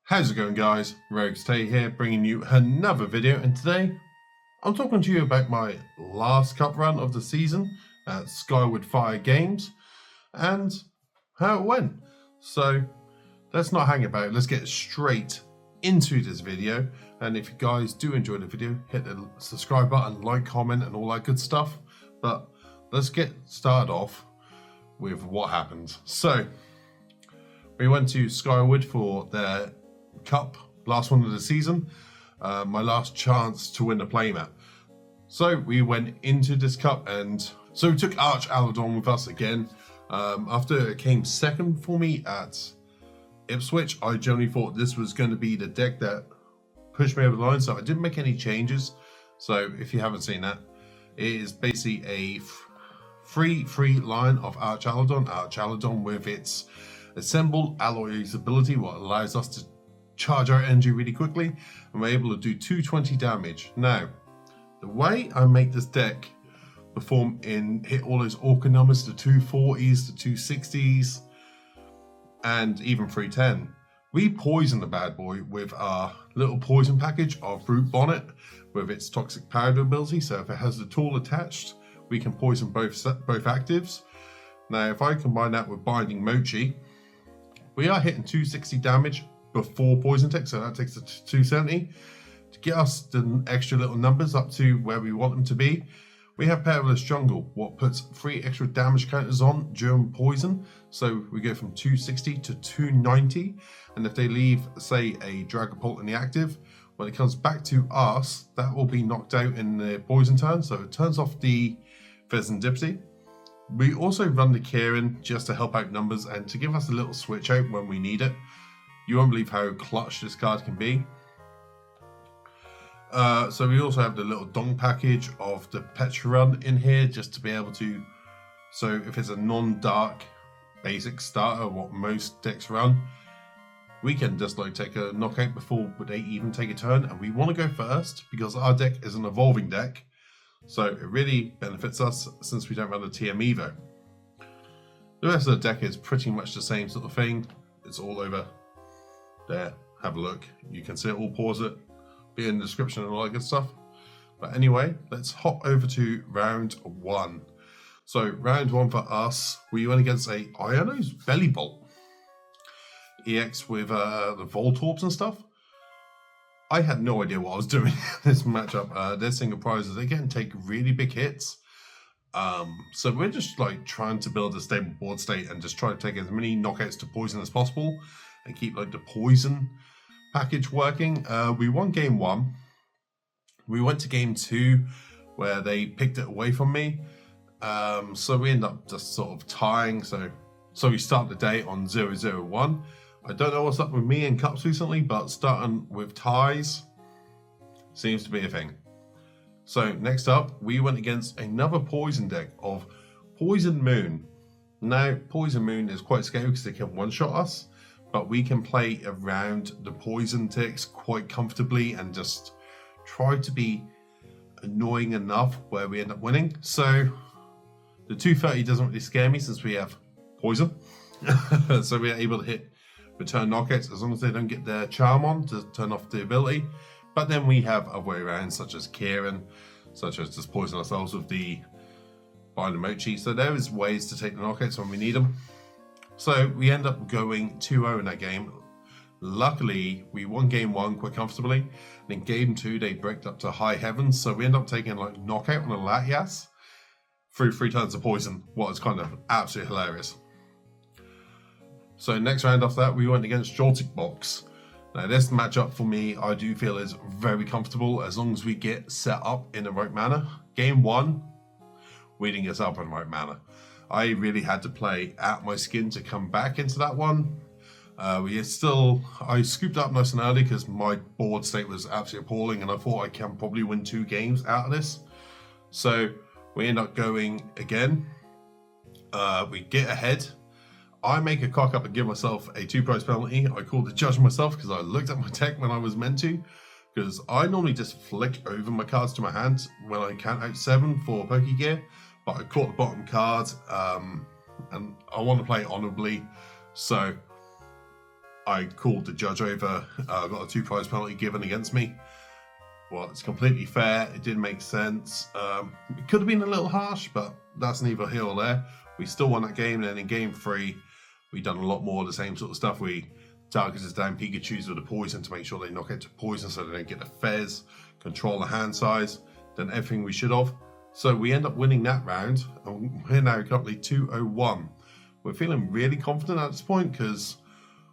How's it going, guys? Roguestay here, bringing you another video, and today I'm talking to you about my last cup run of the season at Skyward Fire Games and how it went. So let's not hang about, let's get straight into this video. And if you guys do enjoy the video, hit the subscribe button, like, comment and all that good stuff. But let's get started off with what happened. So we went to Skyward for their cup, last one of the season, my last chance to win the playmat. So we went into this cup, and so we took Archaludon with us again. After it came second for me at Ipswich, I generally thought this was going to be the deck that pushed me over the line, so I didn't make any changes. So if you haven't seen that, it is basically a free line of Archaludon with its assembled alloys ability, what allows us to charge our energy really quickly, and we're able to do 220 damage. Now, the way I make this deck perform hit all those Orca numbers, the 240s, the 260s, and even 310, we poison the bad boy with our little poison package of Brute Bonnet with its toxic powder ability. So if it has the tool attached, we can poison both actives. Now, if I combine that with Binding Mochi, we are hitting 260 damage before poison tech, so that takes it to 270. To get us the extra little numbers up to where we want them to be, we have Perilous Jungle, what puts 3 extra damage counters on during poison. So we go from 260 to 290, and if they leave, say, a Dragapult in the active, when it comes back to us, that will be knocked out in the poison turn, so it turns off the Fezandipiti. We also run the Kieran just to help out numbers and to give us a little switch out when we need it. You won't believe how clutch this card can be. So we also have the little dong package of the Pecharunt in here, just to be able to, so if it's a non-dark basic starter, what most decks run, we can just like take a knockout before they even take a turn, and we want to go first because our deck is an evolving deck, so it really benefits us since we don't run a TM Evo. The rest of the deck is pretty much the same sort of thing. It's all over there, have a look. You can see it, all pause it, be in the description and all that good stuff. But anyway, let's hop over to round one. So round one for us, we went against a Iono's Belly Bolt EX with the Voltorbs and stuff. I had no idea what I was doing in this matchup. Their single prizes, they can take really big hits. So we're just like trying to build a stable board state and just try to take as many knockouts to poison as possible and keep like the poison package working. We won game one. We went to game two where they picked it away from me. So we end up just sort of tying. So we start the day on 0-0-1. I don't know what's up with me in cups recently, but starting with ties seems to be a thing. So next up, we went against another poison deck of Poison Moon. Now, Poison Moon is quite scary because they can one-shot us, but we can play around the poison ticks quite comfortably and just try to be annoying enough where we end up winning. So the 230 doesn't really scare me since we have poison. So we are able to hit return knockouts as long as they don't get their charm on to turn off the ability. But then we have other way around, such as Kieran, such as just poison ourselves with the Binding Mochi. So there is ways to take the knockouts when we need them. So we end up going 2-0 in that game. Luckily, we won game one quite comfortably. And in game two, they breaked up to high heavens. So we end up taking like knockout on a Latias through 3 turns of poison. What is kind of absolutely hilarious. So next round after that, we went against Secret Box. Now this matchup for me, I do feel is very comfortable as long as we get set up in the right manner. Game one, we didn't get set up in the right manner. I really had to play out my skin to come back into that one. I scooped up nice and early because my board state was absolutely appalling, and I thought I can probably win 2 games out of this. So we end up going again. We get ahead. I make a cock up and give myself a 2-prize penalty. I called the judge myself because I looked at my deck when I was meant to, because I normally just flick over my cards to my hand when I count out 7 for Pokegear. But I caught the bottom card, and I want to play honorably, so I called the judge over, got a 2 prize penalty given against me. Well, it's completely fair. It did make sense. It could have been a little harsh, but that's neither here or there. We still won that game, and then in game 3, we done a lot more of the same sort of stuff. We targeted down Pikachus with the poison to make sure they knock out to poison so they don't get the Fez, control the hand size, done everything we should have. So we end up winning that round, and we're now currently 2-0-1. We're feeling really confident at this point because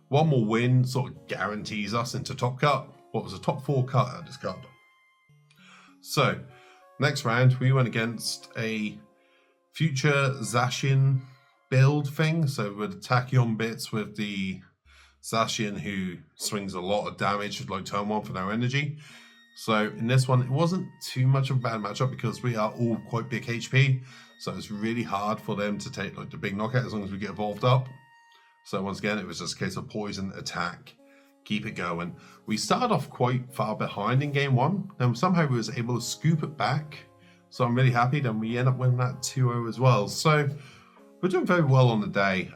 one more win sort of guarantees us into top cut. What was a top 4 cut at this cup? So, next round we went against a future Zacian build thing. So with the Tachyon bits with the Zacian who swings a lot of damage like turn 1 for no energy. So in this one, it wasn't too much of a bad matchup because we are all quite big HP. So it's really hard for them to take like the big knockout as long as we get evolved up. So once again, it was just a case of poison, attack, keep it going. We started off quite far behind in game 1, and somehow we was able to scoop it back. So I'm really happy. Then we end up winning that 2-0 as well. So we're doing very well on the day.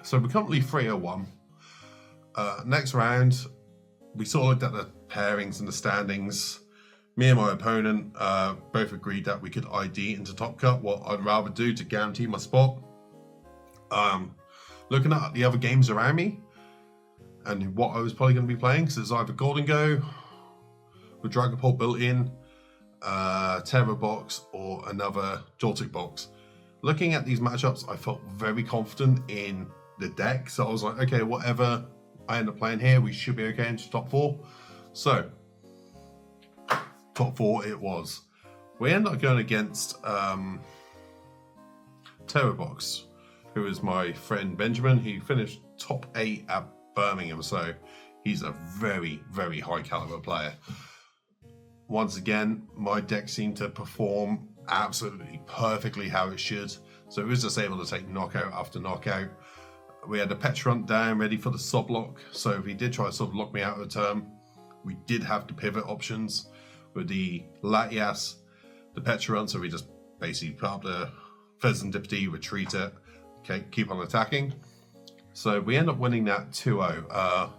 So we're currently 3-0-1. Next round, we sort of looked at the pairings and the standings. Me and my opponent both agreed that we could ID into top cut, what I'd rather do to guarantee my spot. Looking at the other games around me and what I was probably going to be playing, because there's either Gholdengo with Dragapult built in, Terror Box, or another Joltik box. Looking at these matchups, I felt very confident in the deck, so I was like, okay, whatever I end up playing here, we should be okay into top 4. So, top 4 it was. We ended up going against Terror Box, who is my friend Benjamin. He finished top 8 at Birmingham, so he's a very, very high caliber player. Once again, my deck seemed to perform absolutely perfectly how it should, so it was just able to take knockout after knockout. We had the Pecharunt down ready for the sub-lock, so if he did try to sub-lock me out of the turn, we did have the pivot options with the Latias, the Pecharunt, so we just basically put up the Fezandipiti, retreat it, okay, keep on attacking. So we end up winning that 2-0.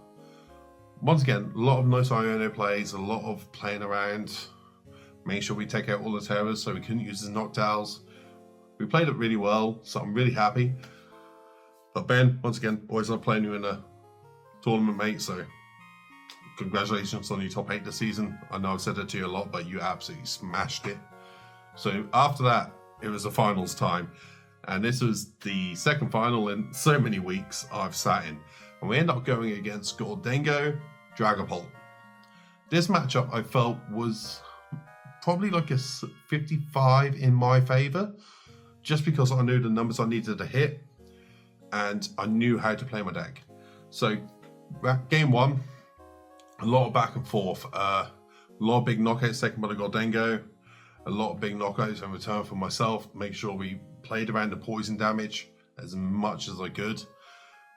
Once again, a lot of nice Iono plays, a lot of playing around, making sure we take out all the terrors so we couldn't use the knockdowns. We played it really well, so I'm really happy. But Ben, once again, always love playing you in a tournament, mate, so congratulations on your top 8 this season. I know I've said it to you a lot, but you absolutely smashed it. So after that, it was the finals time. And this was the second final in so many weeks I've sat in. And we end up going against Gholdengo, Dragapult. This matchup I felt was probably like a 55 in my favor, just because I knew the numbers I needed to hit and I knew how to play my deck. So game 1, a lot of back and forth, a lot of big knockouts taken by the Gholdengo, a lot of big knockouts in return for myself, make sure we played around the poison damage as much as I could.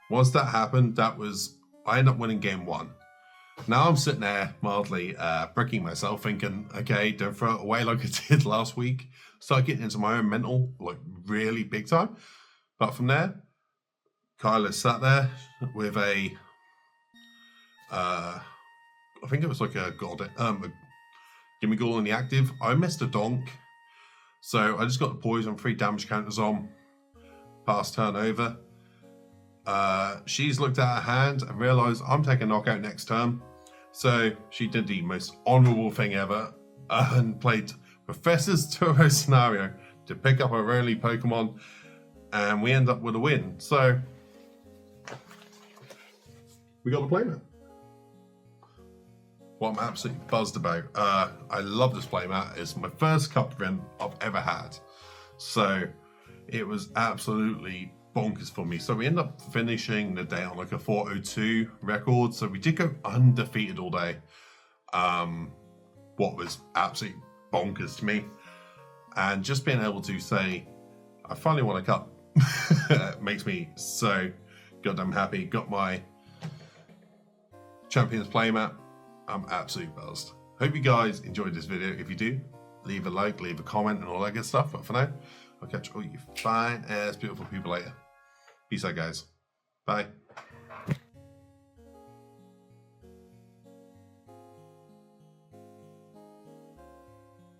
Once that happened, I ended up winning game 1. Now I'm sitting there mildly bricking myself, thinking, okay, don't throw it away like I did last week. Start getting into my own mental, like really big time. But from there, Kyla sat there with a, I think it was like a Gimme Ghoul in the active. I missed a donk, so I just got the poison, 3 damage counters on, past turn over. She's looked at her hand and realised I'm taking knockout next turn. So she did the most honourable thing ever and played Professor's Turbo Scenario to pick up her only Pokemon, and we end up with a win. So we got the playmat. What I'm absolutely buzzed about. I love this playmat. It's my first cup event I've ever had. So it was absolutely bonkers for me. So we end up finishing the day on like a 402 record. So we did go undefeated all day. What was absolutely bonkers to me. And just being able to say, I finally won a cup makes me so goddamn happy. Got my Champions playmat. I'm absolutely buzzed. Hope you guys enjoyed this video. If you do, leave a like, leave a comment, and all that good stuff. But for now, I'll catch all you fine ass beautiful people later. Peace out, guys. Bye.